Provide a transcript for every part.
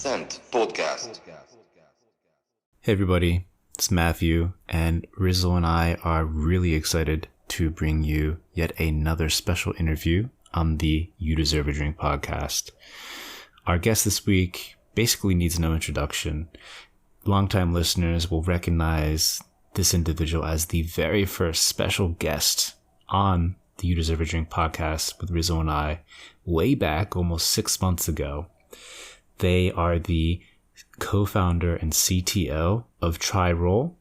Percent Podcast. Hey everybody, it's Matthew, and Rizzle and I are really excited to bring you yet another special interview on the You Deserve a Drink podcast. Our guest this week basically needs no introduction. Longtime listeners will recognize this individual as the very first special guest on the You Deserve a Drink podcast with Rizzle and I way back almost 6 months ago. They are the co-founder and CTO of TryRoll.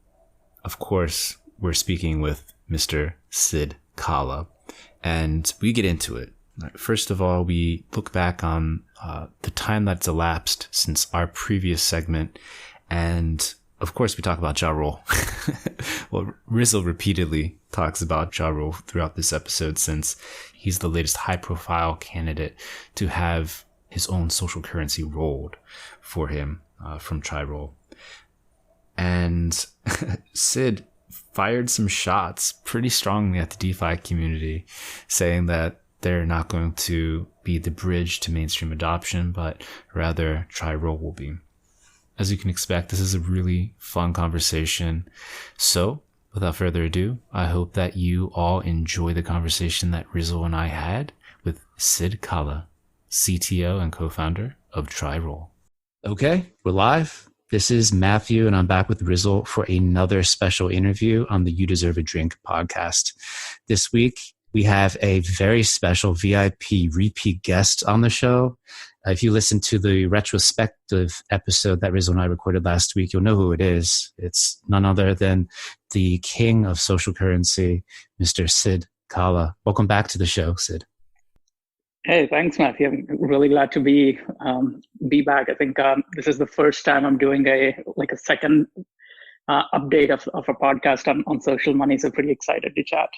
Of course, we're speaking with Mr. Sid Kalla, and we get into it. First of all, we look back on the time that's elapsed since our previous segment, and of course, we talk about TryRoll. Well, Rizzle repeatedly talks about TryRoll throughout this episode since he's the latest high-profile candidate to have his own social currency rolled for him from TryRoll. And Sid fired some shots pretty strongly at the DeFi community, saying that they're not going to be the bridge to mainstream adoption, but rather TryRoll will be. As you can expect, this is a really fun conversation. So, without further ado, I hope that you all enjoy the conversation that Rizzle and I had with Sid Kalla, CTO and co-founder of TryRoll. Okay, we're live. This is Matthew, and I'm back with Rizzle for another special interview on the You Deserve a Drink podcast. This week, we have a very special VIP repeat guest on the show. If you listen to the retrospective episode that Rizzle and I recorded last week, you'll know who it is. It's none other than the king of social currency, Mr. Sid Kalla. Welcome back to the show, Sid. Hey, thanks, Matthew. I'm really glad to be back. I think this is the first time I'm doing a second update of a podcast on social money. So pretty excited to chat.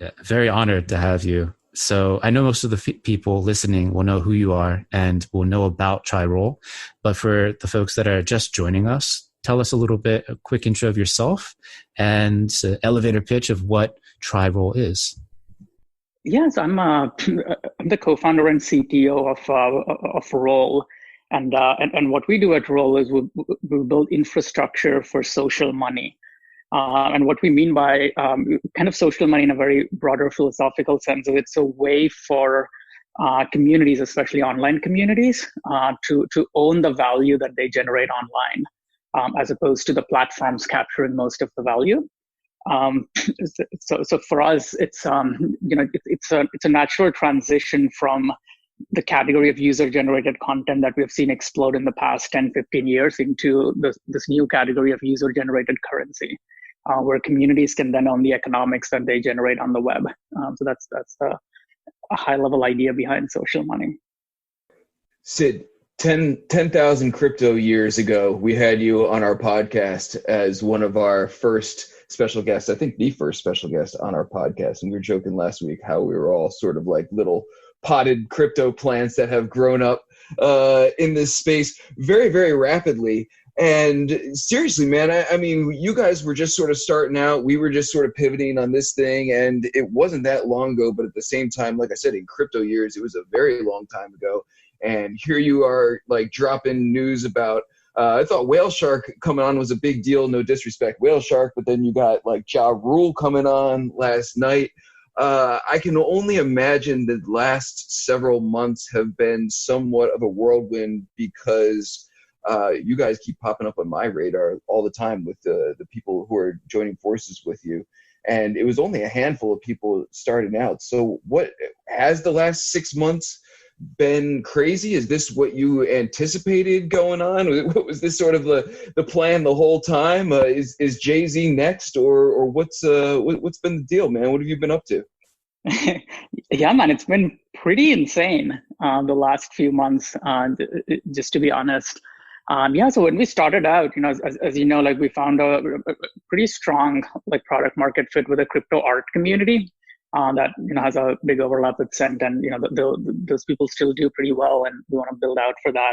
Yeah, very honored to have you. So I know most of the people listening will know who you are and will know about TryRoll. But for the folks that are just joining us, tell us a quick intro of yourself and elevator pitch of what TryRoll is. Yes, I'm the co-founder and CTO of Roll, and what we do at Roll is we build infrastructure for social money, and what we mean by kind of social money in a very broader philosophical sense is it's a way for communities, especially online communities, to own the value that they generate online, as opposed to the platforms capturing most of the value. So for us, it's a natural transition from the category of user-generated content that we've seen explode in the past 10, 15 years into this new category of user-generated currency, where communities can then own the economics that they generate on the web. So that's a high-level idea behind social money. Sid, 10,000 crypto years ago, we had you on our podcast as one of our first special guests, I think the first special guest on our podcast. And we were joking last week how we were all sort of like little potted crypto plants that have grown up in this space very, very rapidly. And seriously, man, I mean, you guys were just sort of starting out. We were just sort of pivoting on this thing. And it wasn't that long ago. But at the same time, like I said, in crypto years, it was a very long time ago. And here you are like dropping news about I thought Whale Shark coming on was a big deal, no disrespect, Whale Shark, but then you got like Ja Rule coming on last night. I can only imagine the last several months have been somewhat of a whirlwind because you guys keep popping up on my radar all the time with the people who are joining forces with you. And it was only a handful of people starting out. So what has the last 6 months been crazy? Is this what you anticipated going on? Was this sort of the plan the whole time? Is Jay-Z next, or what's been the deal, man? What have you been up to? Yeah, man, it's been pretty insane the last few months, just to be honest. So when we started out, as you know, like we found a pretty strong like product market fit with the crypto art community. That has a big overlap with Cent, and those people still do pretty well, and we want to build out for that.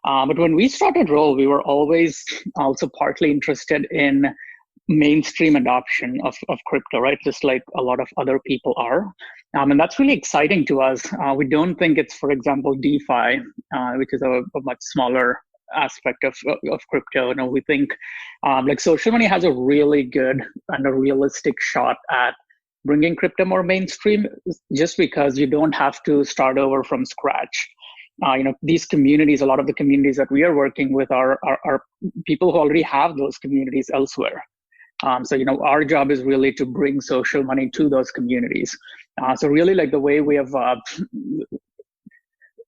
But when we started Roll, we were always also partly interested in mainstream adoption of crypto, right? Just like a lot of other people are. And that's really exciting to us. We don't think it's, for example, DeFi, which is a much smaller aspect of crypto. We think like social money has a really good and a realistic shot at bringing crypto more mainstream, just because you don't have to start over from scratch. These communities, a lot of the communities that we are working with are people who already have those communities elsewhere. So our job is really to bring social money to those communities. So really, like the way we have.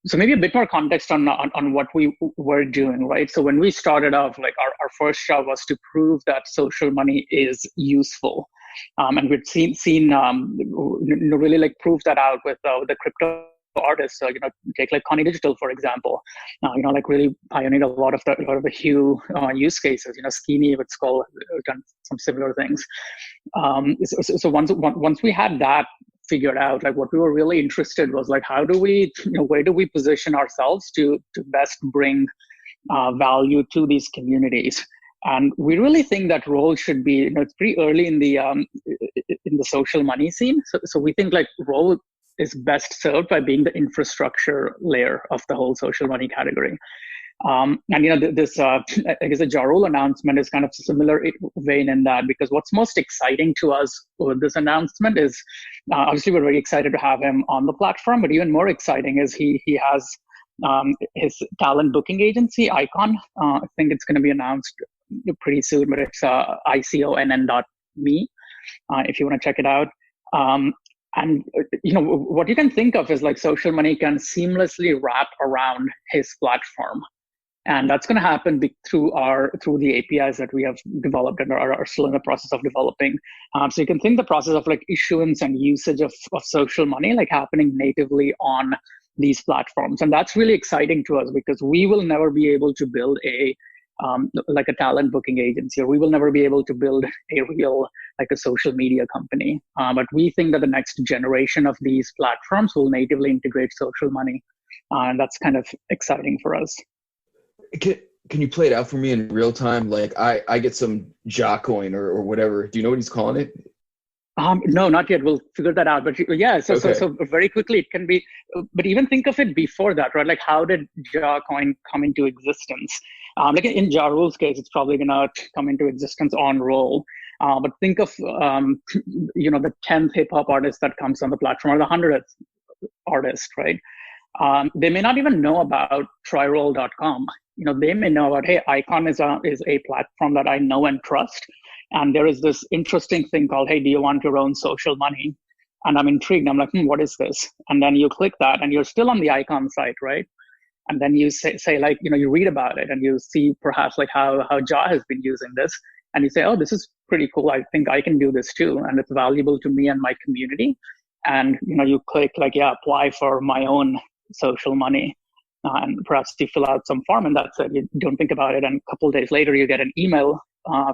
So maybe a bit more context on what we were doing, right? So when we started off, like our first job was to prove that social money is useful. And we'd seen really like prove that out with the crypto artists. So take like Connie Digital, for example. Like really pioneered a lot of the Hue use cases. Skeeny with Skull done some similar things. So once we had that figured out, like what we were really interested was like, how do we, where do we position ourselves to best bring value to these communities? And we really think that role should be, it's pretty early in the social money scene. So we think like role is best served by being the infrastructure layer of the whole social money category. And this I guess the TryRoll announcement is kind of a similar vein in that, because what's most exciting to us with this announcement is obviously we're very excited to have him on the platform, but even more exciting is he has his talent booking agency Icon. I think it's going to be announced pretty soon, but it's iconn.me if you want to check it out. And what you can think of is like social money can seamlessly wrap around his platform. And that's going to happen through the APIs that we have developed and are still in the process of developing. So you can think the process of like issuance and usage of social money like happening natively on these platforms. And that's really exciting to us, because we will never be able to build a talent booking agency, or we will never be able to build a real like a social media company. But we think that the next generation of these platforms will natively integrate social money. And that's kind of exciting for us. Can you play it out for me in real time? Like I get some Jacoin or whatever. Do you know what he's calling it? No, not yet. We'll figure that out. But yeah, so very quickly it can be, but even think of it before that, right? Like how did Jacoin come into existence? Like in TryRoll's case, it's probably going to come into existence on Roll. But think of, the 10th hip hop artist that comes on the platform, or the 100th artist, right? They may not even know about TryRoll.com. They may know about, hey, Icon is a platform that I know and trust. And there is this interesting thing called, hey, do you want your own social money? And I'm intrigued. I'm like, what is this? And then you click that and you're still on the Icon site, right? And then you say like, you read about it and you see perhaps like how Ja has been using this. And you say, oh, this is pretty cool. I think I can do this too. And it's valuable to me and my community. And, you click like, yeah, apply for my own social money. And perhaps you fill out some form and that's it. You don't think about it. And a couple of days later, you get an email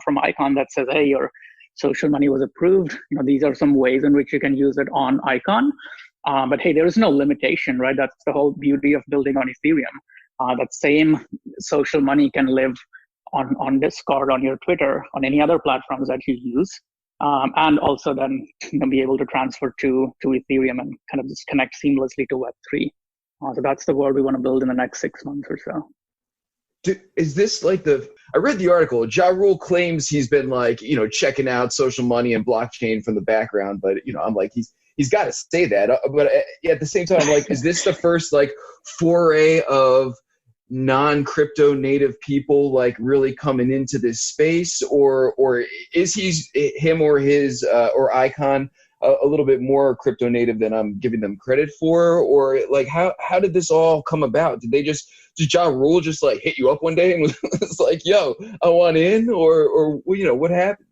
from Icon that says, hey, your social money was approved. These are some ways in which you can use it on Icon. But hey, there is no limitation, right? That's the whole beauty of building on Ethereum. That same social money can live on Discord, on your Twitter, on any other platforms that you use. And also then be able to transfer to Ethereum and kind of just connect seamlessly to Web3. So that's the world we want to build in the next 6 months or so. Is this like I read the article, TryRoll claims he's been like, checking out social money and blockchain from the background, but, I'm like, he's got to say that. But at the same time, I'm like, is this the first like foray of non-crypto native people like really coming into this space, or is him or his or Icon a little bit more crypto native than I'm giving them credit for? Or like how did this all come about? Did TryRoll just like hit you up one day and was like, yo, I want in, or what happened?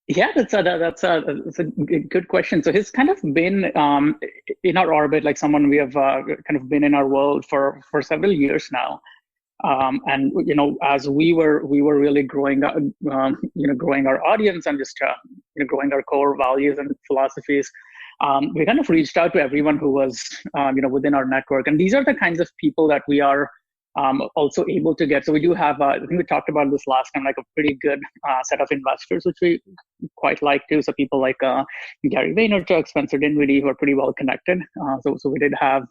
Yeah, that's a good question. So he's kind of been in our orbit, like someone we have kind of been in our world for several years now. And as we were really growing our audience and just growing our core values and philosophies, we kind of reached out to everyone who was within our network. And these are the kinds of people that we are also able to get. So we do have, I think we talked about this last time, like a pretty good set of investors, which we quite like too. So people like Gary Vaynerchuk, Spencer Dinwiddie, who are pretty well connected. So we did have,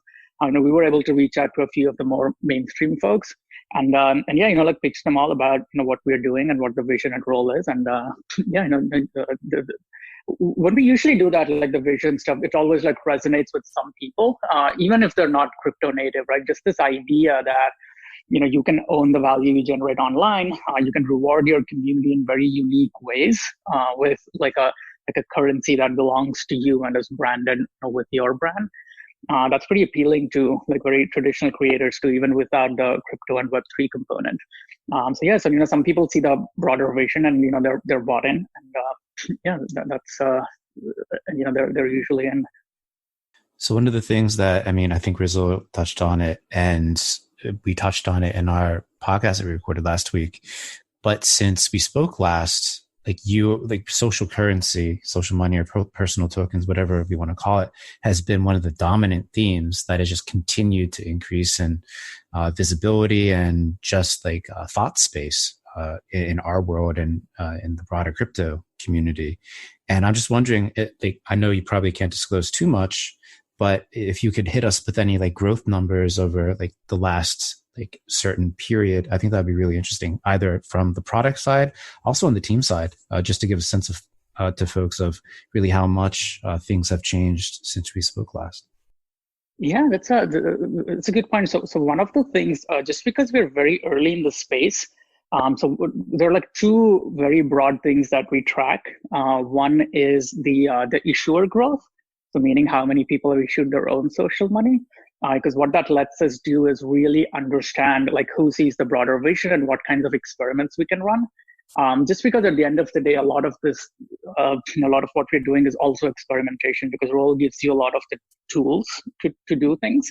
we were able to reach out to a few of the more mainstream folks. And yeah, like pitch them all about, what we're doing and what the vision and role is. And yeah, when we usually do that, like the vision stuff, it always like resonates with some people, even if they're not crypto native, right? Just this idea that, you can own the value you generate online. You can reward your community in very unique ways with like a currency that belongs to you and is branded with your brand. That's pretty appealing to like very traditional creators too, even without the crypto and Web3 component. So yeah, so some people see the broader vision and they're bought in, and yeah, that's they're usually in. So one of the things that I think Rizzle touched on it, and we touched on it in our podcast that we recorded last week. But since we spoke last, like social currency, social money, or personal tokens, whatever we want to call it, has been one of the dominant themes that has just continued to increase in visibility and just like thought space in our world and in the broader crypto community. And I'm just wondering, I know you probably can't disclose too much, but if you could hit us with any like growth numbers over like the last like certain period, I think that'd be really interesting, either from the product side, also on the team side, just to give a sense of to folks of really how much things have changed since we spoke last. Yeah, it's a good point. So one of the things, just because we're very early in the space, so there are like two very broad things that we track. One is the issuer growth. So meaning how many people have issued their own social money. Because what that lets us do is really understand like who sees the broader vision and what kinds of experiments we can run. Just because at the end of the day, a lot of this, a lot of what we're doing is also experimentation, because Roll gives you a lot of the tools to do things.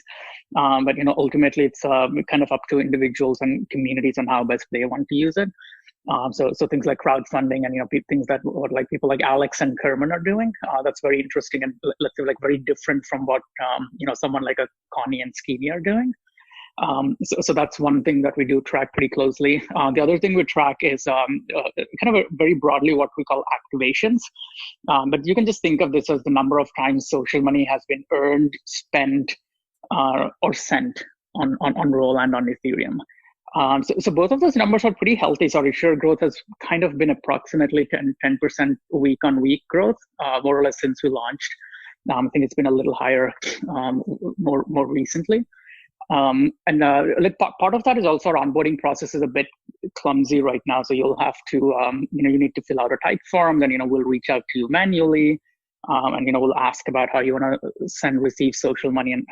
But ultimately it's kind of up to individuals and communities on how best they want to use it. So things like crowdfunding and things that what like people like Alex and Kerman are doing, that's very interesting and let's say like very different from what someone like a Connie and Skeeny are doing. So that's one thing that we do track pretty closely. The other thing we track is kind of very broadly what we call activations. But you can just think of this as the number of times social money has been earned, spent, or sent on Roll and on Ethereum. So both of those numbers are pretty healthy. So issuer growth has kind of been approximately 10% week on week growth, more or less since we launched. I think it's been a little higher more recently. Like part of that is also our onboarding process is a bit clumsy right now. So you'll have to, you need to fill out a type form, then, we'll reach out to you manually. And, we'll ask about how you want to receive social money and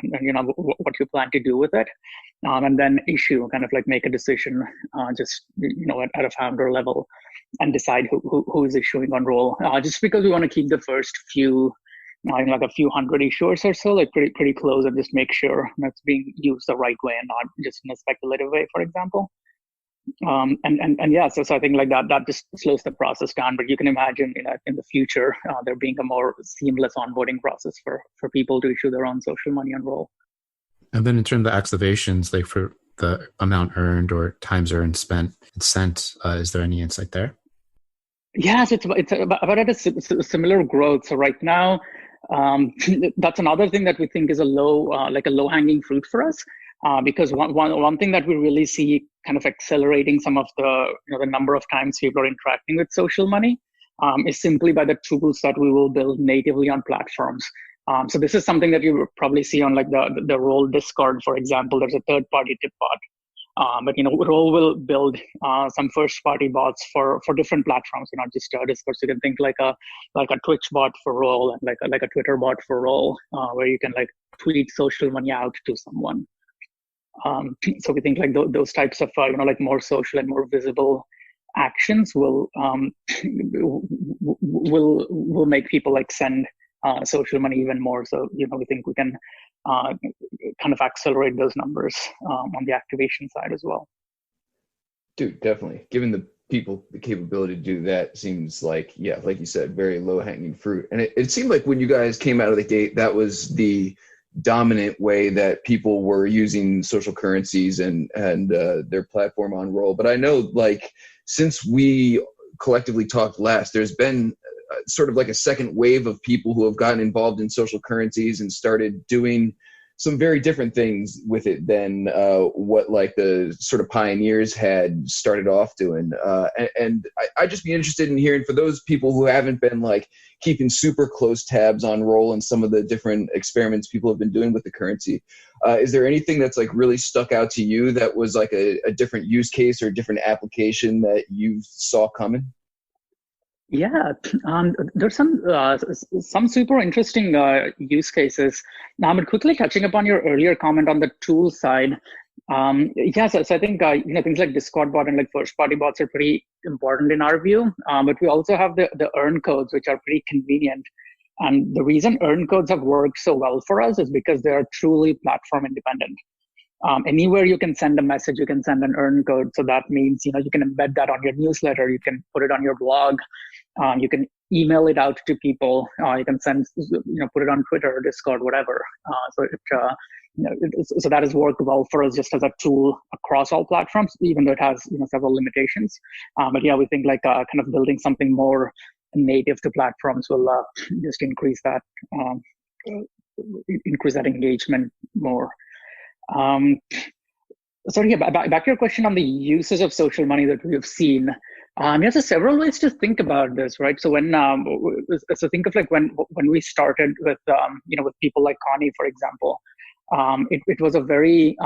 what you plan to do with it. And then issue, kind of like make a decision, just, at a founder level and decide who is issuing on Roll. Just because we want to keep the first few, like a few hundred issuers or so, like pretty close, and just make sure that's being used the right way and not just in a speculative way, for example. And yeah, so I think like that just slows the process down. But you can imagine, in the future, there being a more seamless onboarding process for people to issue their own social money on Roll. And then in terms of activations, like for the amount earned or times earned, spent, and sent, is there any insight there? Yes, it's about at a similar growth. So right now, that's another thing that we think is a low hanging fruit for us. Because one thing that we really see kind of accelerating some of the the number of times people are interacting with social money is simply by the tools that we will build natively on platforms. So this is something that you will probably see on like the Roll Discord, for example. There's a third-party tip bot, but Roll will build some first-party bots for different platforms, not just Discord. So you can think like a Twitch bot for Roll and like a Twitter bot for Roll, where you can like tweet social money out to someone. So we think like those types of like more social and more visible actions will make people like send social money even more. So we think we can kind of accelerate those numbers on the activation side as well. Dude, definitely. Given the people the capability to do that seems like, yeah, like you said, very low hanging fruit. And it seemed like when you guys came out of the gate, that was the dominant way that people were using social currencies and their platform on Roll. But I know, like, since we collectively talked last, there's been sort of like a second wave of people who have gotten involved in social currencies and started doing some very different things with it than what like the sort of pioneers had started off doing. And I'd just be interested in hearing, for those people who haven't been like keeping super close tabs on Roll and some of the different experiments people have been doing with the currency, is there anything that's like really stuck out to you that was like a different use case or a different application that you saw coming? Yeah, there's some super interesting use cases. Now, but quickly touching upon your earlier comment on the tool side, so I think things like Discord bot and like first party bots are pretty important in our view. But we also have the earn codes, which are pretty convenient. And the reason earn codes have worked so well for us is because they are truly platform independent. Anywhere you can send a message, you can send an earn code. So that means, you can embed that on your newsletter, you can put it on your blog, you can email it out to people, you can send, put it on Twitter or Discord, whatever. So that has worked well for us just as a tool across all platforms, even though it has, several limitations. But yeah, we think like kind of building something more native to platforms will just increase that engagement more. So yeah, back to your question on the uses of social money that we have seen. So several ways to think about this, right? So so think of like when we started with with people like Connie, for example. It was a very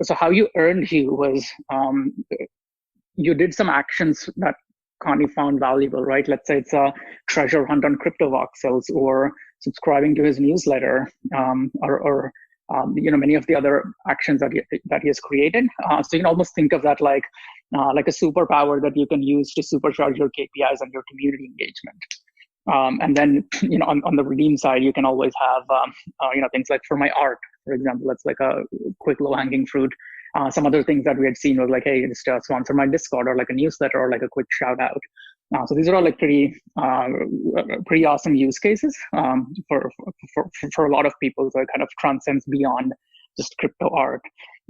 so how you earned Hugh was you did some actions that Connie found valuable, right? Let's say it's a treasure hunt on crypto voxels, or subscribing to his newsletter, or many of the other actions that he has created. So you can almost think of that like a superpower that you can use to supercharge your KPIs and your community engagement. And then on the redeem side, you can always have things like for my art, for example. That's like a quick low hanging fruit. Some other things that we had seen was like, hey, just sponsor my Discord, or like a newsletter, or like a quick shout out. So these are all like pretty awesome use cases for a lot of people. So it kind of transcends beyond just crypto art.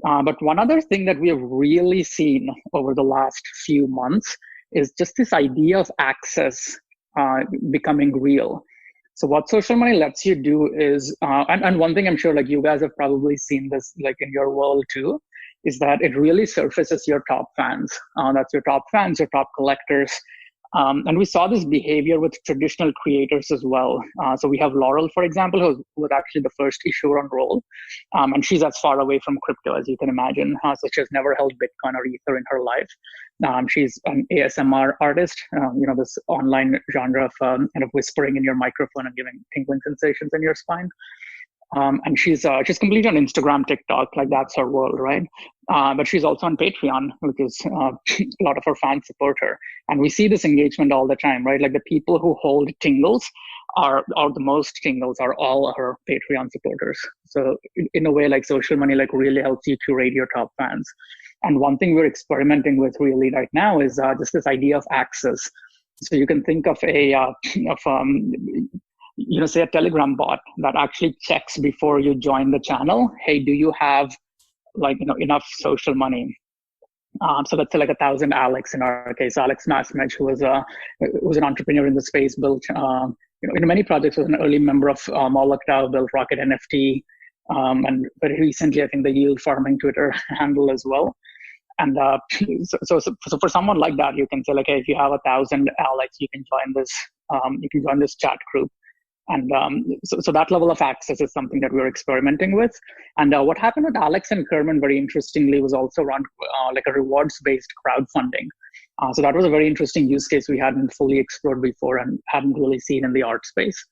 But one other thing that we have really seen over the last few months is just this idea of access becoming real. So what social money lets you do is, and one thing I'm sure like you guys have probably seen this like in your world too, is that it really surfaces your top fans. That's your top fans, your top collectors. And we saw this behavior with traditional creators as well. So we have Laurel, for example, who was actually the first issuer on Roll. And she's as far away from crypto as you can imagine. So she has never held Bitcoin or Ether in her life. She's an ASMR artist, this online genre of kind of whispering in your microphone and giving tingling sensations in your spine. And she's completely on Instagram, TikTok, like that's her world, right? But she's also on Patreon, which is a lot of her fans support her. And we see this engagement all the time, right? Like the people who hold tingles are the most tingles are all her Patreon supporters. So in a way, like social money like really helps you curate your top fans. And one thing we're experimenting with really right now is just this idea of access. So you can think of say a Telegram bot that actually checks before you join the channel. Hey, do you have enough social money? So let's say like 1,000 Alex in our case, Alex Masmej, who was an entrepreneur in the space, built in many projects, was an early member of Moloch DAO, built Rocket NFT, and very recently I think the yield farming Twitter handle as well. And so for someone like that, you can say like, hey, if you have 1,000 Alex, you can join this chat group. And so that level of access is something that we're experimenting with. And what happened with Alex and Kerman, very interestingly, was also around like a rewards-based crowdfunding. So that was a very interesting use case we hadn't fully explored before and hadn't really seen in the art space.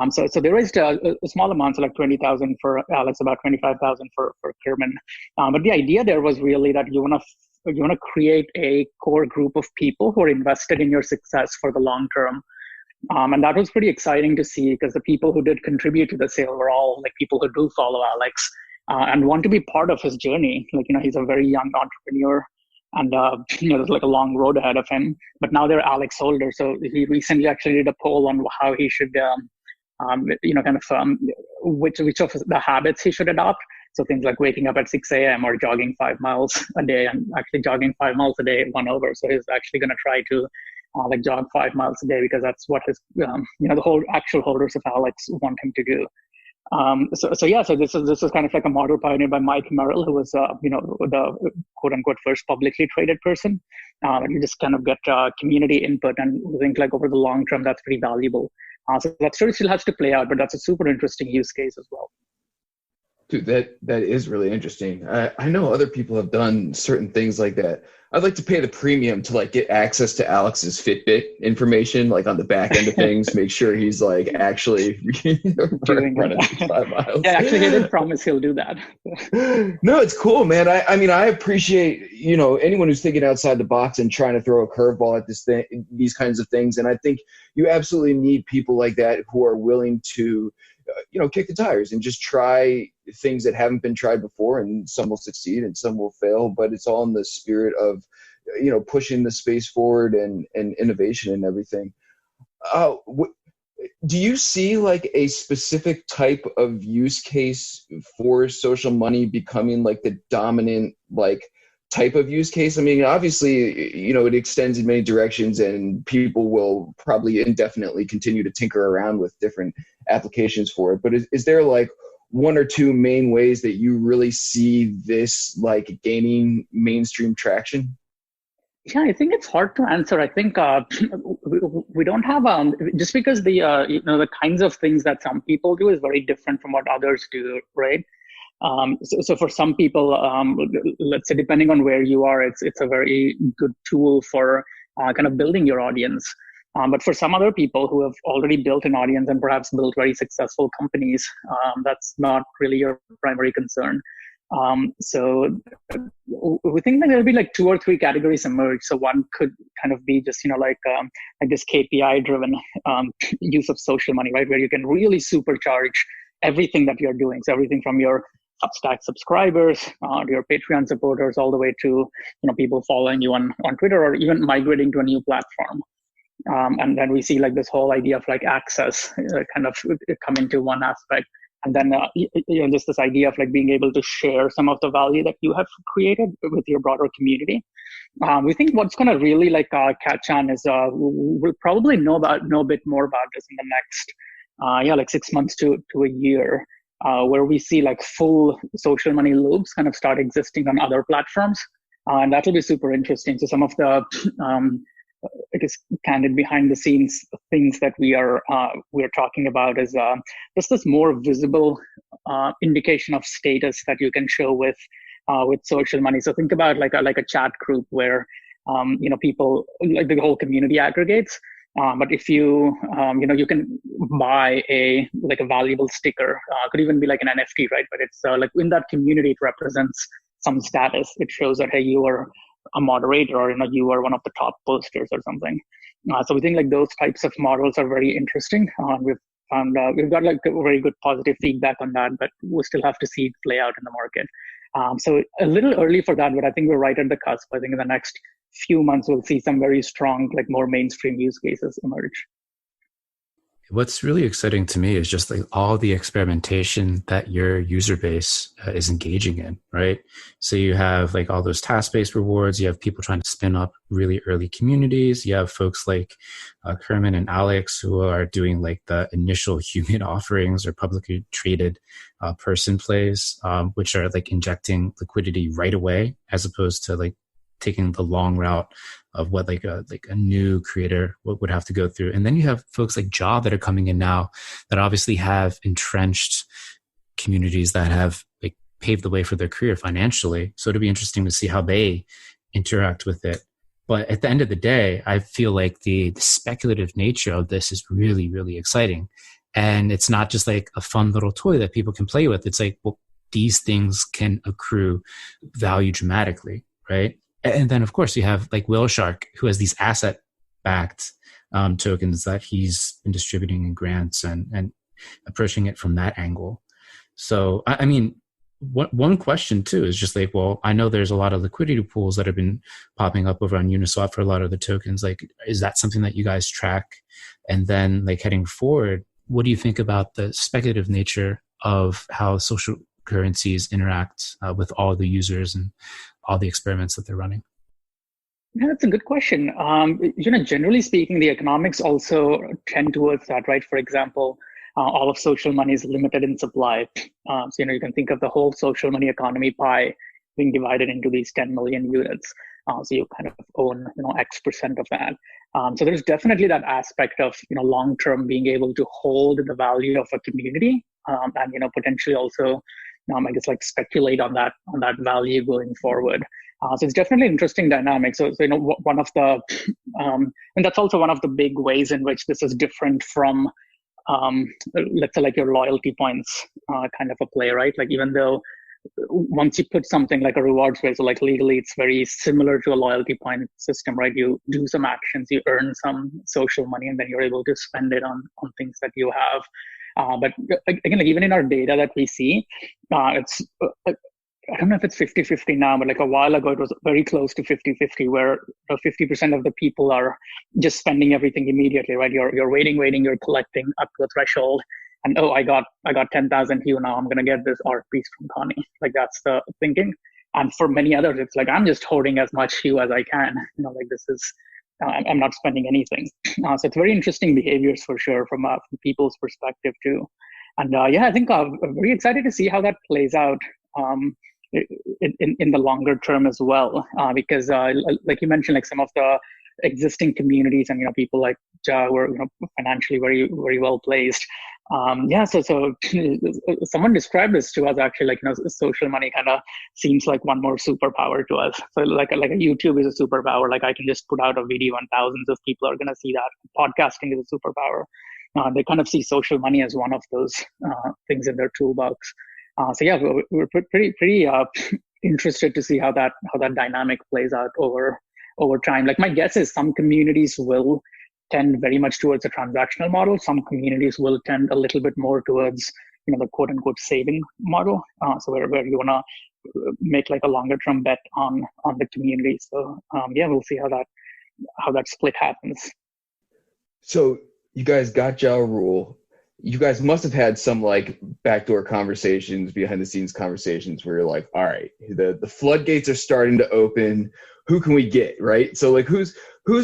So they raised a small amount, so like 20,000 for Alex, about 25,000 for Kerman. But the idea there was really that you want to create a core group of people who are invested in your success for the long term. And that was pretty exciting to see, because the people who did contribute to the sale were all like people who do follow Alex and want to be part of his journey. Like, he's a very young entrepreneur, and there's like a long road ahead of him. But now they're Alex holders. So he recently actually did a poll on how he should kind of which of the habits he should adopt. So things like waking up at 6 a.m. or jogging 5 miles a day, and actually jogging 5 miles a day won over. So he's actually going to try to jog 5 miles a day because that's what his, the whole actual holders of Alex want him to do. So this is kind of like a model pioneered by Mike Merrill, who was, the quote unquote first publicly traded person. You just kind of get community input, and we think like over the long term, that's pretty valuable. So that story still has to play out, but that's a super interesting use case as well. Dude, that is really interesting. I know other people have done certain things like that. I'd like to pay the premium to like get access to Alex's Fitbit information, like on the back end of things, make sure he's like actually running 5 miles. Yeah, actually he did promise he'll do that. No, it's cool, man. I mean, I appreciate, anyone who's thinking outside the box and trying to throw a curveball at these kinds of things. And I think you absolutely need people like that who are willing to, kick the tires and just try things that haven't been tried before, and some will succeed and some will fail, but it's all in the spirit of, pushing the space forward and innovation and everything. Do you see like a specific type of use case for social money becoming like the dominant, like type of use case? I mean, obviously, it extends in many directions and people will probably indefinitely continue to tinker around with different applications for it. But is there like one or two main ways that you really see this like gaining mainstream traction? Yeah, I think it's hard to answer. I think we don't have just because the kinds of things that some people do is very different from what others do, right? So for some people, let's say depending on where you are, it's a very good tool for kind of building your audience. But for some other people who have already built an audience and perhaps built very successful companies, that's not really your primary concern. So we think that there'll be like 2 or 3 categories emerge. So one could kind of be just, like this KPI driven use of social money, right? Where you can really supercharge everything that you're doing. So everything from your Substack subscribers, to your Patreon supporters, all the way to, people following you on Twitter or even migrating to a new platform. And then we see like this whole idea of like access kind of come into one aspect. And then, just this idea of like being able to share some of the value that you have created with your broader community. We think what's going to really like catch on is we'll probably know a bit more about this in the next, like 6 months to a year, where we see like full social money loops kind of start existing on other platforms. And that'll be super interesting. So some of the, I guess, candid behind the scenes things that we're talking about is just this more visible indication of status that you can show with social money. So think about like a chat group where people, like the whole community aggregates. But if you you can buy a valuable sticker, could even be like an NFT, right? But it's like in that community, it represents some status. It shows that, hey, you are a moderator, or you are one of the top posters or something. So we think like those types of models are very interesting. We've got like very good positive feedback on that, but we still have to see it play out in the market. So a little early for that, but I think we're right at the cusp. I think in the next few months we'll see some very strong, like more mainstream use cases emerge. What's really exciting to me is just like all the experimentation that your user base is engaging in, right? So you have like all those task-based rewards. You have people trying to spin up really early communities. You have folks like Kerman and Alex who are doing like the initial human offerings or publicly traded person plays, which are like injecting liquidity right away, as opposed to like taking the long route of what like a new creator would have to go through. And then you have folks like Ja that are coming in now that obviously have entrenched communities that have like paved the way for their career financially. So it'll be interesting to see how they interact with it. But at the end of the day, I feel like the speculative nature of this is really, really exciting. And it's not just like a fun little toy that people can play with. It's like, well, these things can accrue value dramatically, right? And then, of course, you have like Whale Shark, who has these asset-backed tokens that he's been distributing in grants and approaching it from that angle. So, I mean, one question, too, is just like, well, I know there's a lot of liquidity pools that have been popping up over on Uniswap for a lot of the tokens. Like, is that something that you guys track? And then, like, heading forward, what do you think about the speculative nature of how social currencies interact with all the users and all the experiments that they're running? Yeah, that's a good question. Generally speaking, the economics also tend towards that, right? For example, all of social money is limited in supply. You can think of the whole social money economy pie being divided into these 10 million units. So you kind of own, X% of that. So there's definitely that aspect of, long-term being able to hold the value of a community, and, potentially also, I guess, like speculate on that value going forward. So it's definitely an interesting dynamic. So one of the, and that's also one of the big ways in which this is different from, let's say, like your loyalty points kind of a play, right? Like, even though once you put something like a rewards base, so like legally, it's very similar to a loyalty point system, right? You do some actions, you earn some social money, and then you're able to spend it on things that you have. But again, like even in our data that we see, it's, I don't know if it's 50-50 now, but like a while ago, it was very close to 50-50, where 50% of the people are just spending everything immediately, right? You're waiting, you're collecting up to a threshold. And I got 10,000 Hue now. I'm gonna get this art piece from Connie. Like, that's the thinking. And for many others, it's like, I'm just hoarding as much Hue as I can. Like, this is, I'm not spending anything. So it's very interesting behaviors for sure from people's perspective too. And I think I'm very excited to see how that plays out in the longer term as well, because like you mentioned, like some of the existing communities and people like Ja were financially very, very well placed. So someone described this to us actually, like social money kind of seems like one more superpower to us. So like a YouTube is a superpower. Like, I can just put out a video and thousands of people are going to see that. Podcasting is a superpower. They kind of see social money as one of those things in their toolbox. We're pretty interested to see how that dynamic plays out over time. Like, my guess is some communities will tend very much towards a transactional model. Some communities will tend a little bit more towards the quote unquote saving model. So where you want to make like a longer term bet on the community. So we'll see how that split happens. So you guys got Ja Rule. You guys must have had some like backdoor conversations, behind the scenes conversations where you're like, all right, the floodgates are starting to open. Who can we get, right? So like who's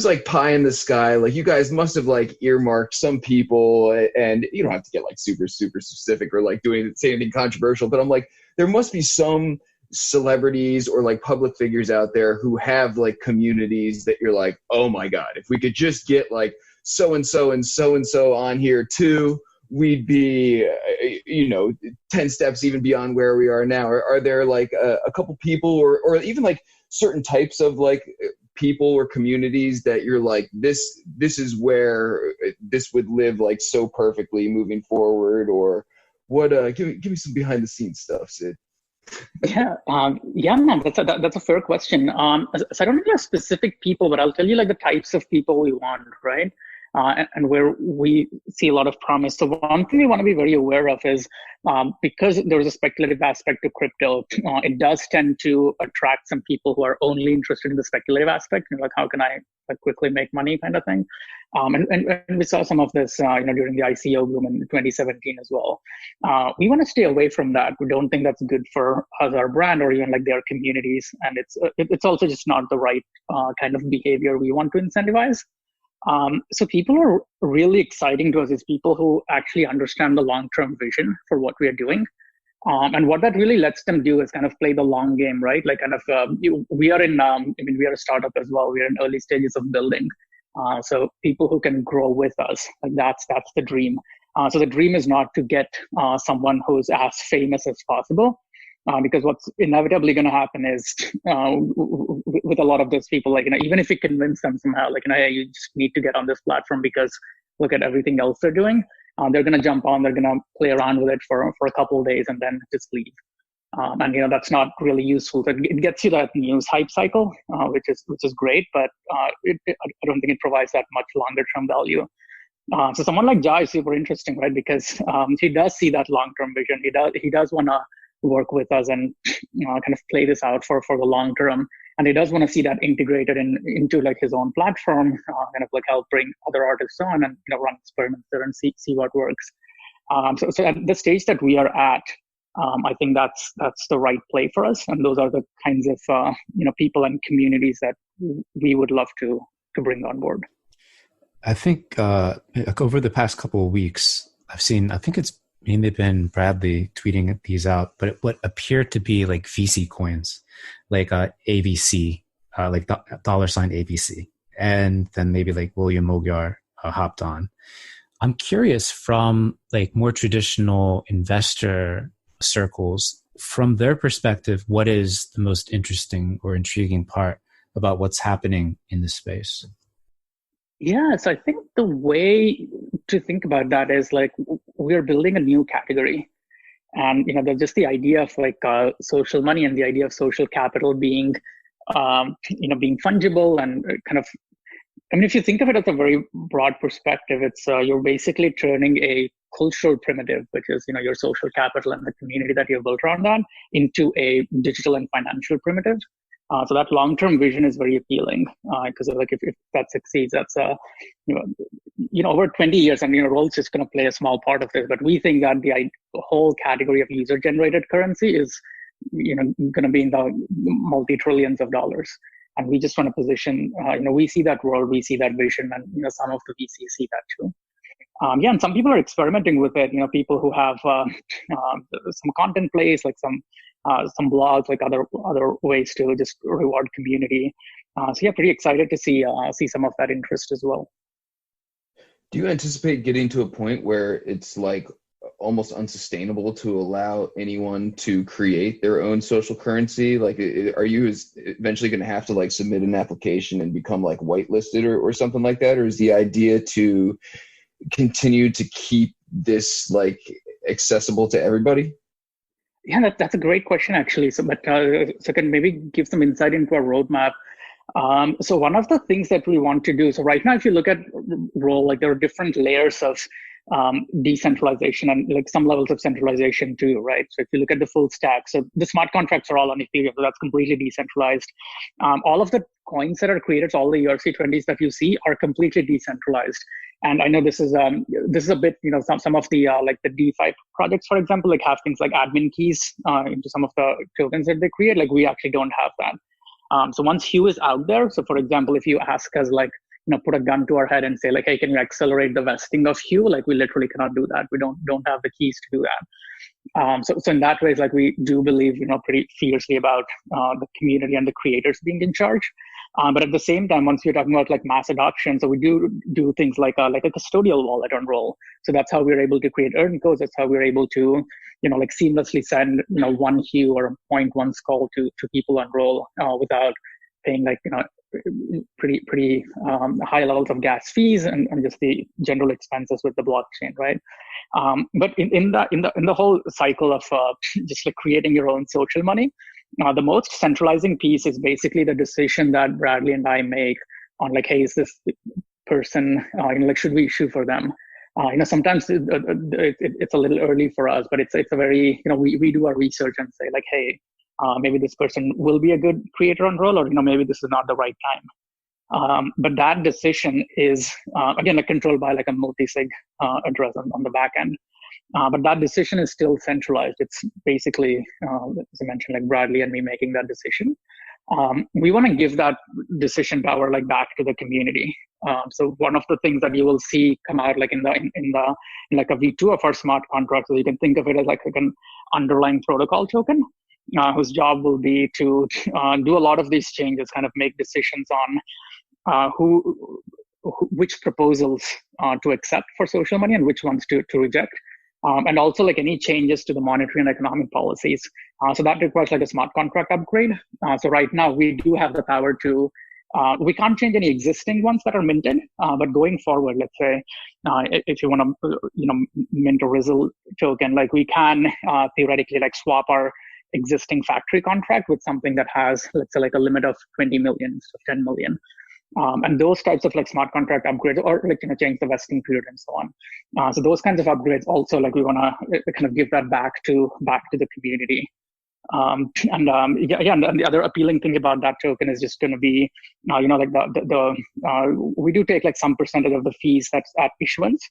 like pie in the sky? Like, you guys must have like earmarked some people, and you don't have to get like super, super specific or like say anything controversial, but I'm like, there must be some celebrities or like public figures out there who have like communities that you're like, oh my God, if we could just get like so-and-so and so-and-so on here too, we'd be, 10 steps even beyond where we are now. Are there like a couple people or even like certain types of like people or communities that you're like, this is where this would live like so perfectly moving forward? Or what, give me some behind the scenes stuff, Sid. Man, that's a fair question. So I don't have specific people, but I'll tell you like the types of people we want, right? And where we see a lot of promise. So one thing we want to be very aware of is because there's a speculative aspect to crypto, it does tend to attract some people who are only interested in the speculative aspect, like how can I quickly make money kind of thing. And we saw some of this, during the ICO boom in 2017 as well. We want to stay away from that. We don't think that's good for us, our brand, or even like their communities. And it's also just not the right kind of behavior we want to incentivize. So people who are really exciting to us is people who actually understand the long-term vision for what we are doing. And what that really lets them do is kind of play the long game, right? Like kind of, we are we are a startup as well. We're in early stages of building. So people who can grow with us, like that's the dream. So the dream is not to get someone who's as famous as possible. Because what's inevitably going to happen is with a lot of those people, like, even if we convince them somehow, like, hey, you just need to get on this platform because look at everything else they're doing, they're going to jump on, they're going to play around with it for a couple of days and then just leave. And, that's not really useful. It gets you that news hype cycle, which is great, but I don't think it provides that much longer term value. So someone like Ja is super interesting, right? Because he does see that long-term vision. He does want to work with us and kind of play this out for the long term. and he does want to see that integrated into like his own platform, kind of like help bring other artists on and run experiments there and see what works. So at the stage that we are at, I think that's the right play for us, and those are the kinds of people and communities that we would love to bring on board. I think over the past couple of weeks, I've seen, I think it's mainly been Bradley tweeting these out, but what appear to be like VC coins, like ABC, like $ ABC, and then maybe like William Magyar hopped on. I'm curious, from like more traditional investor circles, from their perspective, what is the most interesting or intriguing part about what's happening in this space? Yeah, so I think the way to think about that is like we're building a new category. And there's just the idea of like social money and the idea of social capital being being fungible and kind of, I mean, if you think of it as a very broad perspective, it's you're basically turning a cultural primitive, which is your social capital and the community that you've built around that, into a digital and financial primitive. So that long-term vision is very appealing because like if that succeeds, that's over 20 years, and Roll's just going to play a small part of this. But we think that the whole category of user-generated currency is going to be in the multi-trillions of dollars. And we just want to position, we see that world, we see that vision, and some of the VCs see that too. And some people are experimenting with it. People who have some content plays, like some blogs, like other ways to just reward community. So yeah, pretty excited to see some of that interest as well. Do you anticipate getting to a point where it's like almost unsustainable to allow anyone to create their own social currency? Like, are you eventually going to have to like submit an application and become like whitelisted or something like that? Or is the idea to continue to keep this like accessible to everybody? Yeah, that's a great question actually. So can maybe give some insight into our roadmap. So one of the things that we want to do, so right now, if you look at Roll, like there are different layers of decentralization and like some levels of centralization too, right? So if you look at the full stack, so the smart contracts are all on Ethereum, so that's completely decentralized. All of the coins that are created, so all the ERC20s that you see are completely decentralized. And I know this is a bit, some of the like the DeFi projects, for example, like have things like admin keys into some of the tokens that they create. Like we actually don't have that. So once Hue is out there, so for example, if you ask us like, put a gun to our head and say like, hey, can you accelerate the vesting of Hue? Like we literally cannot do that. We don't have the keys to do that. So in that way, it's like we do believe, pretty fiercely about the community and the creators being in charge. But at the same time, once you're talking about like mass adoption, so we do things like a custodial wallet on Roll. So that's how we're able to create earn codes. That's how we're able to, like seamlessly send, one Hue or 0.1 skull to people on Roll without paying like, pretty high levels of gas fees and just the general expenses with the blockchain, right? But in the whole cycle of just like creating your own social money, the most centralizing piece is basically the decision that Bradley and I make on like, hey, is this person, like, should we issue for them? Sometimes it's a little early for us, but it's a very, we do our research and say like, hey, maybe this person will be a good creator on Roll, or maybe this is not the right time. But that decision is again like controlled by like a multi-sig address on the back end. But that decision is still centralized. It's basically, as I mentioned, like Bradley and me making that decision. We want to give that decision power like back to the community. So one of the things that you will see come out like in like a V2 of our smart contract, so you can think of it as like an underlying protocol token, whose job will be to do a lot of these changes, kind of make decisions on which proposals to accept for social money and which ones to reject. And also like any changes to the monetary and economic policies. So that requires like a smart contract upgrade. So right now we do have the power to, we can't change any existing ones that are minted, but going forward, let's say, if you want to, mint a Rizzle token, like we can theoretically like swap our existing factory contract with something that has, let's say, like a limit of 20 million, so 10 million. And those types of like smart contract upgrades, or like change the vesting period and so on. So those kinds of upgrades also, like we want to kind of give that back to the community. And the other appealing thing about that token is just going to be, like we do take like some percentage of the fees that's at issuance.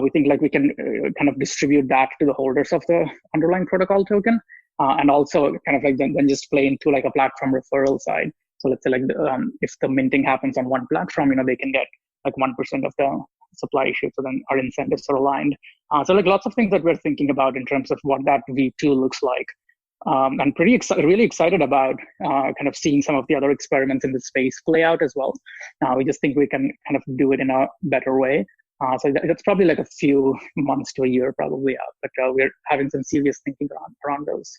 We think like we can kind of distribute that to the holders of the underlying protocol token, and also kind of like then just play into like a platform referral side. So let's say like if the minting happens on one platform, they can get like 1% of the supply issue. So then our incentives are aligned. So like lots of things that we're thinking about in terms of what that V2 looks like. And really excited about kind of seeing some of the other experiments in the space play out as well. We just think we can kind of do it in a better way. So that's probably like a few months to a year probably out, but we're having some serious thinking around those.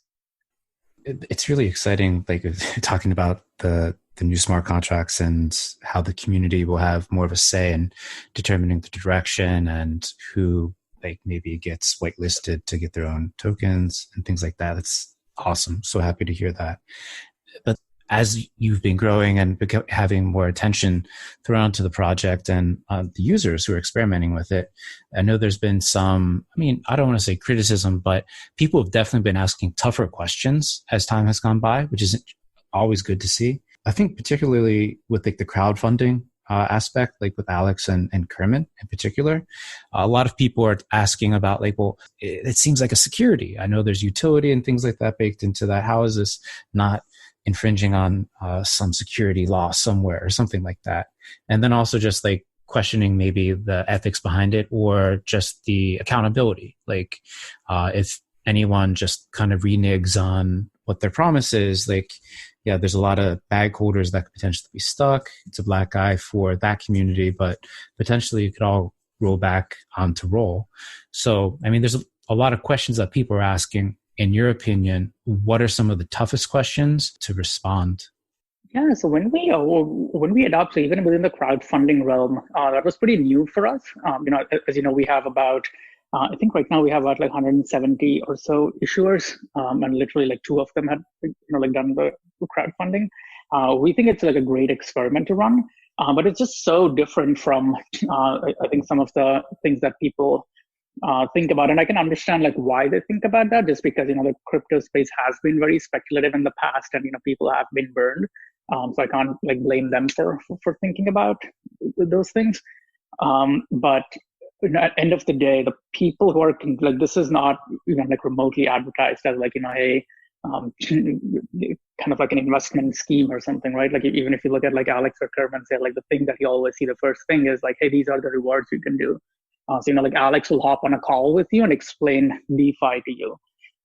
It's really exciting, like talking about the new smart contracts and how the community will have more of a say in determining the direction and who like maybe gets whitelisted to get their own tokens and things like that. It's awesome. So happy to hear that. But as you've been growing and having more attention thrown to the project and the users who are experimenting with it, I know there's been some, I don't want to say criticism, but people have definitely been asking tougher questions as time has gone by, which is always good to see. I think particularly with like the crowdfunding aspect, like with Alex and Kerman in particular, a lot of people are asking about like, well, it seems like a security. I know there's utility and things like that baked into that. How is this not infringing on some security law somewhere or something like that? And then also just like questioning maybe the ethics behind it or just the accountability. Like if anyone just kind of reneges on what their promise is, like, yeah, there's a lot of bag holders that could potentially be stuck. It's a black eye for that community, but potentially it could all roll back onto Roll. So, there's a lot of questions that people are asking. In your opinion, what are some of the toughest questions to respond? Yeah, so when we adopt, so even within the crowdfunding realm, that was pretty new for us. As you know, we have about, I think right now we have about like 170 or so issuers, and literally like 2 of them had, done the crowdfunding. We think it's like a great experiment to run, but it's just so different from, I think some of the things that people think about, and I can understand like why they think about that, just because the crypto space has been very speculative in the past, and people have been burned. So I can't like blame them for thinking about those things. But at the end of the day, the people who are like, this is not like remotely advertised as like hey, kind of like an investment scheme or something, right? Like even if you look at like Alex or Kerman say, like the thing that you always see the first thing is like, hey, these are the rewards you can do. So, like Alex will hop on a call with you and explain DeFi to you.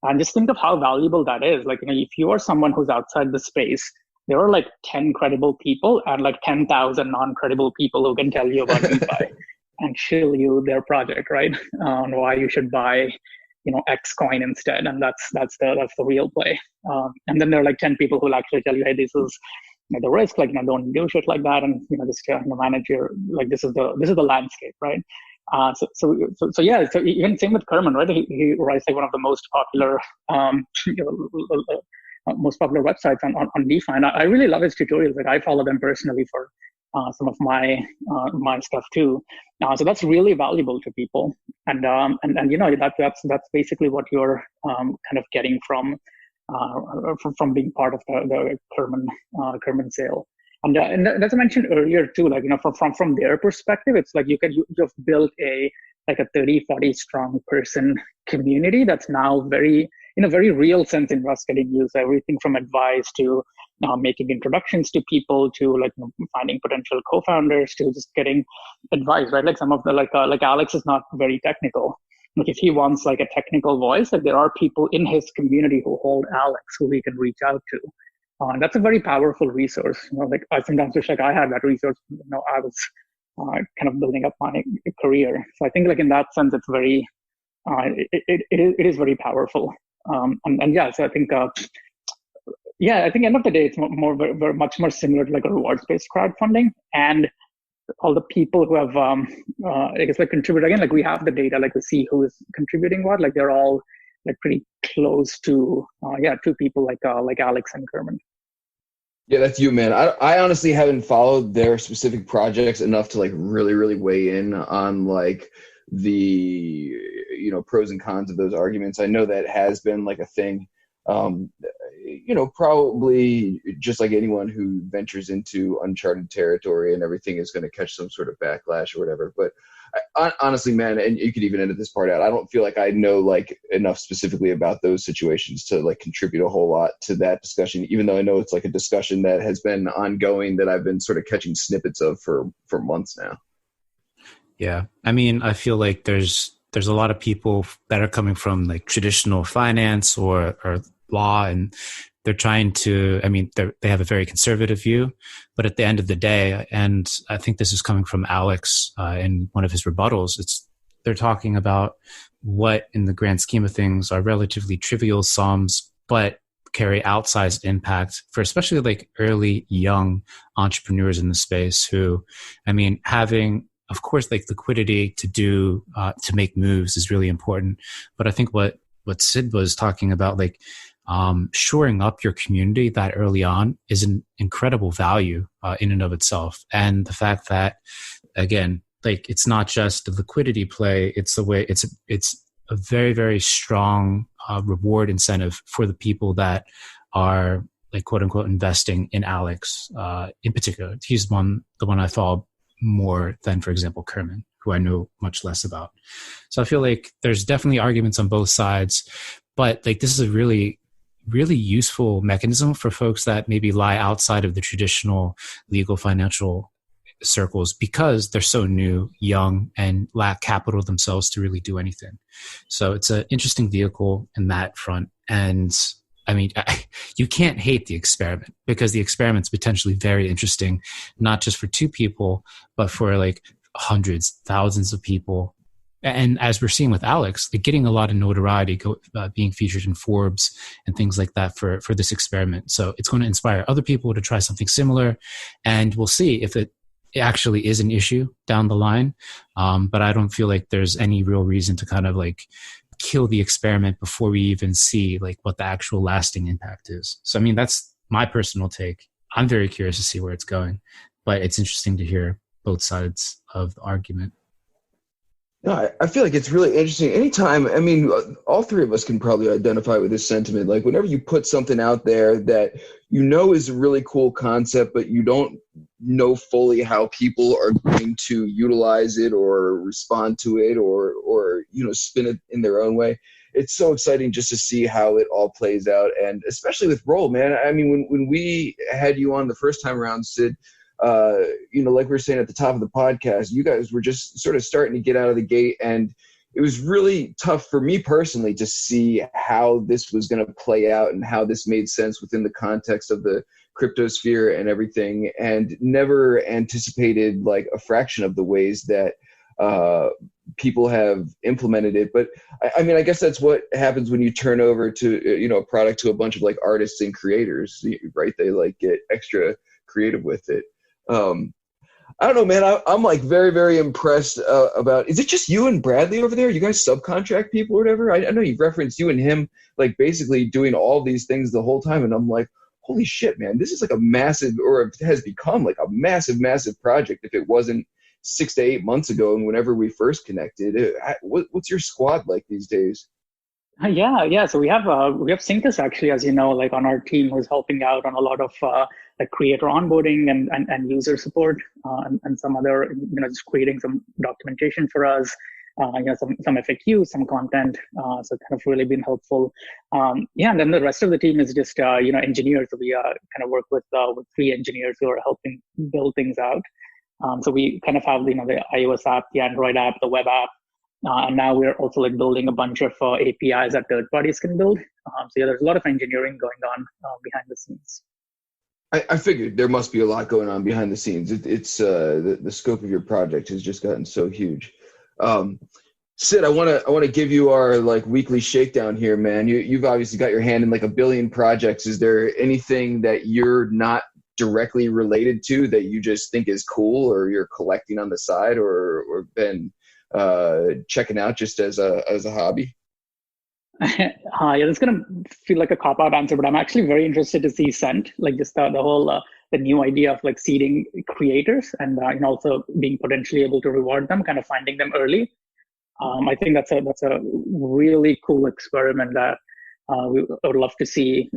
And just think of how valuable that is. Like, if you are someone who's outside the space, there are like 10 credible people and like 10,000 non-credible people who can tell you about DeFi and shill you their project, right? On why you should buy, X coin instead. And that's the real play. And then there are like 10 people who will actually tell you, hey, this is the risk, like, don't do shit like that. And, just manage your, like, this is the landscape, right? So even same with Kerman, right? He writes like one of the most popular websites on DeFi, and I really love his tutorials. Like I follow them personally for some of my stuff too. So that's really valuable to people, and that's basically what you're kind of getting from being part of the Kerman sale. And as I mentioned earlier too, like, from their perspective, it's like you've built a 30, 40 strong person community that's now very, in a very real sense, invested in you. So everything from advice to making introductions to people to like finding potential co-founders to just getting advice, right? Like some of the like Alex is not very technical. Like if he wants like a technical voice, like there are people in his community who hold Alex who he can reach out to. And that's a very powerful resource. Like I sometimes wish like I had that resource. I was kind of building up my career. So I think like in that sense, it's very, it is very powerful. And yeah, so I think, I think end of the day, it's very much more similar to like a rewards-based crowdfunding. And all the people who have, I guess like contributed, again, like we have the data, like we see who is contributing what, like they're all like pretty close to, to people like Alex and Kerman. Yeah, that's you, man. I honestly haven't followed their specific projects enough to like really, really weigh in on like the, pros and cons of those arguments. I know that has been like a thing. probably just like anyone who ventures into uncharted territory and everything is going to catch some sort of backlash or whatever. But honestly, man, and you could even edit this part out, I don't feel like I know like enough specifically about those situations to like contribute a whole lot to that discussion, even though I know it's like a discussion that has been ongoing that I've been sort of catching snippets of for months now. Yeah. I mean, I feel like there's a lot of people that are coming from like traditional finance or law, and they're trying to, I mean, they have a very conservative view, but at the end of the day, and I think this is coming from Alex in one of his rebuttals, they're talking about what in the grand scheme of things are relatively trivial sums, but carry outsized impact for especially like early young entrepreneurs in the space who, I mean, having, of course, like liquidity to do, to make moves is really important. But I think what Sid was talking about, like, shoring up your community that early on is an incredible value in and of itself. And the fact that, again, like it's not just the liquidity play, it's the way it's a very, very strong reward incentive for the people that are like quote unquote investing in Alex in particular. He's the one I follow more than, for example, Kerman, who I know much less about. So I feel like there's definitely arguments on both sides, but like this is a really useful mechanism for folks that maybe lie outside of the traditional legal financial circles because they're so new, young, and lack capital themselves to really do anything. So it's an interesting vehicle in that front. And I mean, you can't hate the experiment because the experiment's potentially very interesting, not just for two people, but for like hundreds, thousands of people. And as we're seeing with Alex, like getting a lot of notoriety, being featured in Forbes and things like that for this experiment. So it's going to inspire other people to try something similar. And we'll see if it actually is an issue down the line. But I don't feel like there's any real reason to kind of like kill the experiment before we even see like what the actual lasting impact is. So, I mean, that's my personal take. I'm very curious to see where it's going, but it's interesting to hear both sides of the argument. No, I feel like it's really interesting. Anytime, I mean, all three of us can probably identify with this sentiment. Like whenever you put something out there that you know is a really cool concept, but you don't know fully how people are going to utilize it or respond to it or spin it in their own way. It's so exciting just to see how it all plays out. And especially with Roll, man. I mean, when we had you on the first time around, Sid, like we were saying at the top of the podcast, you guys were just sort of starting to get out of the gate, and it was really tough for me personally to see how this was going to play out and how this made sense within the context of the cryptosphere and everything, and never anticipated like a fraction of the ways that people have implemented it. But I mean, I guess that's what happens when you turn over to a product to a bunch of like artists and creators, right? They like get extra creative with it. I don't know, man. I'm like very, very impressed about. Is it just you and Bradley over there? You guys subcontract people or whatever? I know you've referenced you and him, like basically doing all these things the whole time, and I'm like, holy shit, man! This is like a massive, or it has become like a massive, massive project. If it wasn't 6 to 8 months ago, and whenever we first connected, what's your squad like these days? Yeah. So we have Syncus actually, as you know, like on our team, who's helping out on a lot of like creator onboarding and user support and some other, just creating some documentation for us, some FAQs, some content. So kind of really been helpful. And then the rest of the team is just engineers. So we kind of work with 3 engineers who are helping build things out. So we kind of have the iOS app, the Android app, the web app. And now we're also like building a bunch of APIs that third parties can build. There's a lot of engineering going on behind the scenes. I figured there must be a lot going on behind the scenes. It's the scope of your project has just gotten so huge. Sid, I want to give you our like weekly shakedown here, man. You've obviously got your hand in like a billion projects. Is there anything that you're not directly related to that you just think is cool, or you're collecting on the side, or been checking out just as a hobby? Yeah, that's gonna feel like a cop-out answer, but I'm actually very interested to see Scent, like just the whole the new idea of like seeding creators and also being potentially able to reward them, kind of finding them early. I think that's a really cool experiment that I would love to see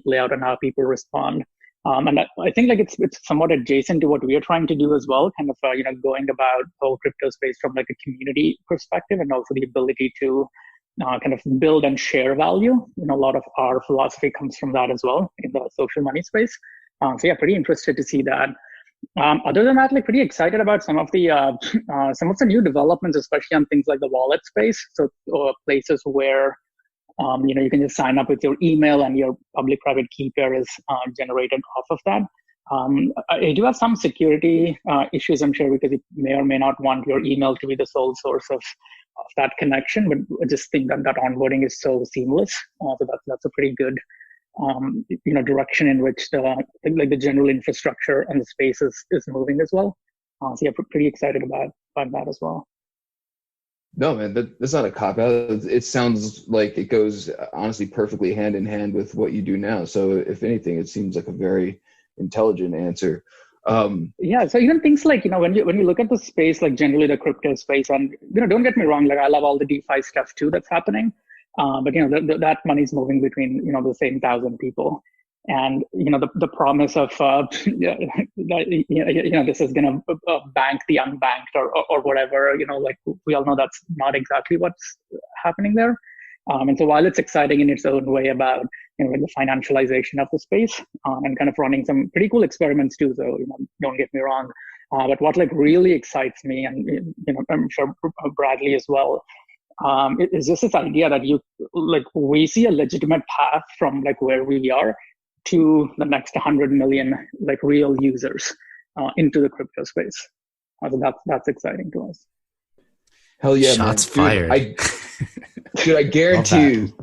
play out and how people respond. And I think like it's somewhat adjacent to what we are trying to do as well, kind of going about the whole crypto space from like a community perspective, and also the ability to kind of build and share value. A lot of our philosophy comes from that as well in the social money space. So yeah, pretty interested to see that. Other than that, like pretty excited about some of the new developments, especially on things like the wallet space. So places where you can just sign up with your email and your public-private key pair is generated off of that. I do have some security issues, I'm sure, because you may or may not want your email to be the sole source of that connection. But I just think that onboarding is so seamless. So that's a pretty good direction in which the general infrastructure and the space is moving as well. So yeah, pretty excited about that as well. No, man, that's not a cop-out. It sounds like it goes honestly perfectly hand in hand with what you do now. So if anything, it seems like a very intelligent answer. Yeah, so even things like, when you look at the space, like generally the crypto space, and, don't get me wrong, like I love all the DeFi stuff too that's happening. But, that money is moving between, the same 1,000 people. And, the promise of, this is going to bank the unbanked or whatever, like we all know that's not exactly what's happening there. And so while it's exciting in its own way about, the financialization of the space and kind of running some pretty cool experiments too, so, don't get me wrong. But what like really excites me, and, I'm sure Bradley as well, is just this idea that we see a legitimate path from like where we are to the next 100 million like real users into the crypto space. So that's exciting to us. Hell yeah, Shots man. fired. I guarantee you,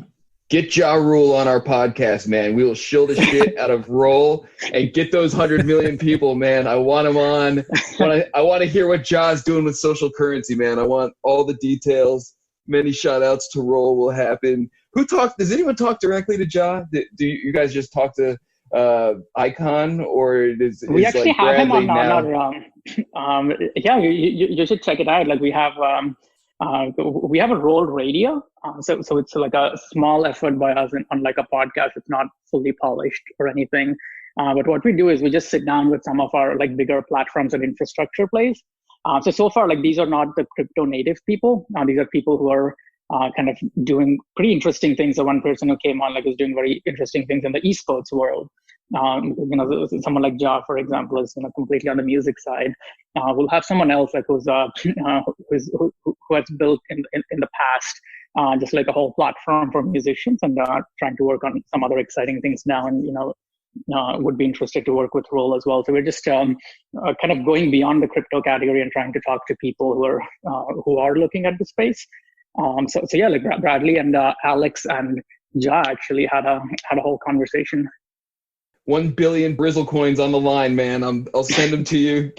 get Ja Rule on our podcast, man. We will shill the shit out of Roll and get those 100 million people, man. I want them on. I want to hear what Ja's doing with social currency, man. I want all the details. Many shout outs to Roll will happen. Does anyone talk directly to Ja? Do you guys just talk to Icon, or we actually like have Bradley him on yeah, you should check it out. Like we have a Roll radio. So it's like a small effort by us on like a podcast. It's not fully polished or anything. But what we do is we just sit down with some of our like bigger platforms and infrastructure plays. So far, like these are not the crypto native people. These are people who are kind of doing pretty interesting things. So one person who came on is doing very interesting things in the esports world. Someone like Ja, for example, is completely on the music side. We'll have someone else like who has built in the past just like a whole platform for musicians, and trying to work on some other exciting things now, and would be interested to work with Roll as well. So we're just kind of going beyond the crypto category and trying to talk to people who are looking at the space. So yeah, like Bradley and Alex and Ja actually had a whole conversation. 1 billion Rizzle coins on the line, man. I'll send them to you.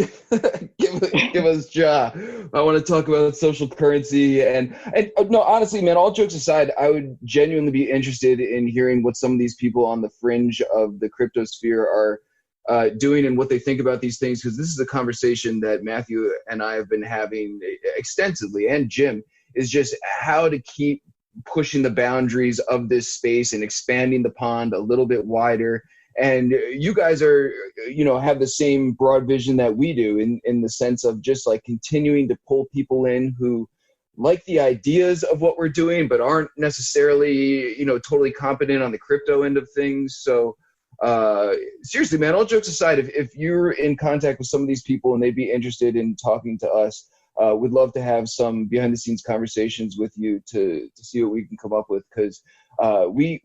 give us Ja. I want to talk about social currency and no, honestly, man, all jokes aside, I would genuinely be interested in hearing what some of these people on the fringe of the crypto sphere are doing and what they think about these things, because this is a conversation that Matthew and I have been having extensively, and Jim, is just how to keep pushing the boundaries of this space and expanding the pond a little bit wider. And you guys are, have the same broad vision that we do in the sense of just like continuing to pull people in who like the ideas of what we're doing, but aren't necessarily, totally competent on the crypto end of things. So seriously, man, all jokes aside, if you're in contact with some of these people and they'd be interested in talking to us, we'd love to have some behind the scenes conversations with you to see what we can come up with, because we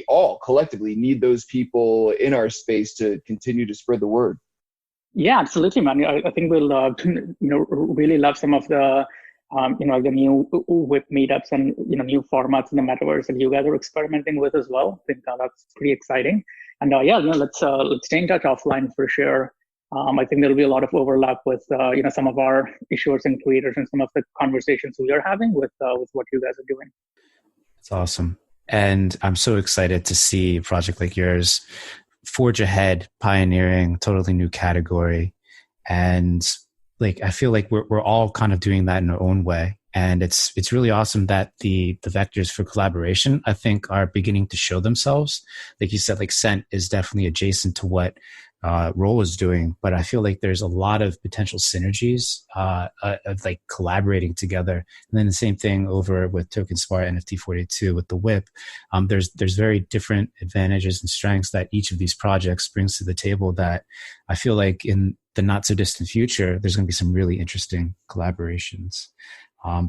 all collectively need those people in our space to continue to spread the word. Yeah, absolutely, man. I think we'll really love some of the the new whip meetups and new formats in the metaverse that you guys are experimenting with as well. I think that's pretty exciting. And let's stay in touch offline for sure. I think there'll be a lot of overlap with some of our issuers and creators and some of the conversations we are having with what you guys are doing. That's awesome. And I'm so excited to see a project like yours forge ahead, pioneering totally new category. And like, I feel like we're all kind of doing that in our own way. And it's really awesome that the vectors for collaboration, I think, are beginning to show themselves. Like you said, like Cent is definitely adjacent to what Roll is doing, but I feel like there's a lot of potential synergies of like collaborating together. And then the same thing over with Token Smart NFT 42 with the whip. There's very different advantages and strengths that each of these projects brings to the table that I feel like in the not so distant future, there's going to be some really interesting collaborations.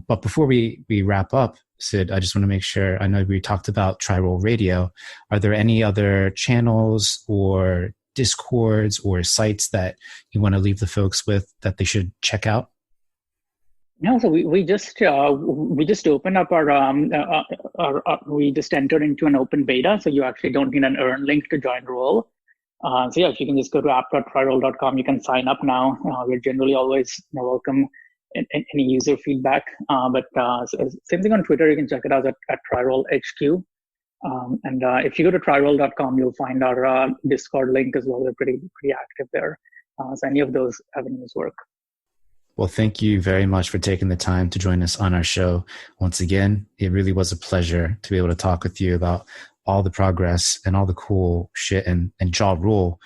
But before we wrap up, Sid, I just want to make sure, I know we talked about TryRoll Radio. Are there any other channels or Discords or sites that you want to leave the folks with that they should check out? No, so we just opened up we just entered into an open beta, so you actually don't need an earn link to join Roll. So yeah, if you can just go to app.tryroll.com, you can sign up now. We're generally always welcome any user feedback. But same thing on Twitter, you can check it out at TryRoll HQ. And if you go to tryroll.com, you'll find our Discord link as well. We're pretty active there. So any of those avenues work. Well, thank you very much for taking the time to join us on our show. Once again, it really was a pleasure to be able to talk with you about all the progress and all the cool shit and Ja Rule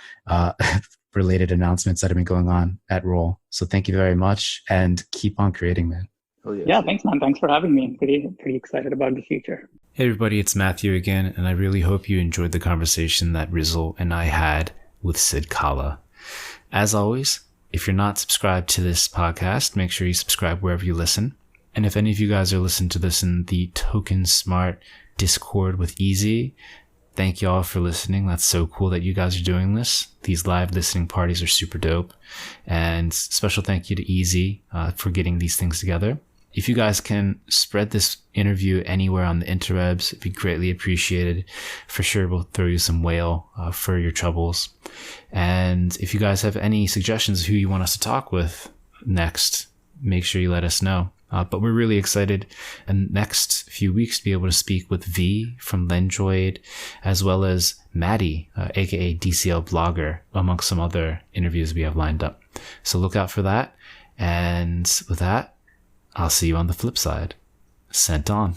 related announcements that have been going on at Roll. So thank you very much and keep on creating, man. Oh, yes. Yeah, thanks, man. Thanks for having me. I'm pretty excited about the future. Hey, everybody, it's Matthew again, and I really hope you enjoyed the conversation that Rizzle and I had with Sid Kalla. As always, if you're not subscribed to this podcast, make sure you subscribe wherever you listen. And if any of you guys are listening to this in the Token Smart Discord with Easy, thank you all for listening. That's so cool that you guys are doing this. These live listening parties are super dope. And special thank you to Easy for getting these things together. If you guys can spread this interview anywhere on the interwebs, it'd be greatly appreciated. For sure, we'll throw you some whale for your troubles. And if you guys have any suggestions who you want us to talk with next, make sure you let us know. But we're really excited in the next few weeks to be able to speak with V from Lendroid, as well as Maddie, aka DCL Blogger, amongst some other interviews we have lined up. So look out for that. And with that, I'll see you on the flip side. Sent on.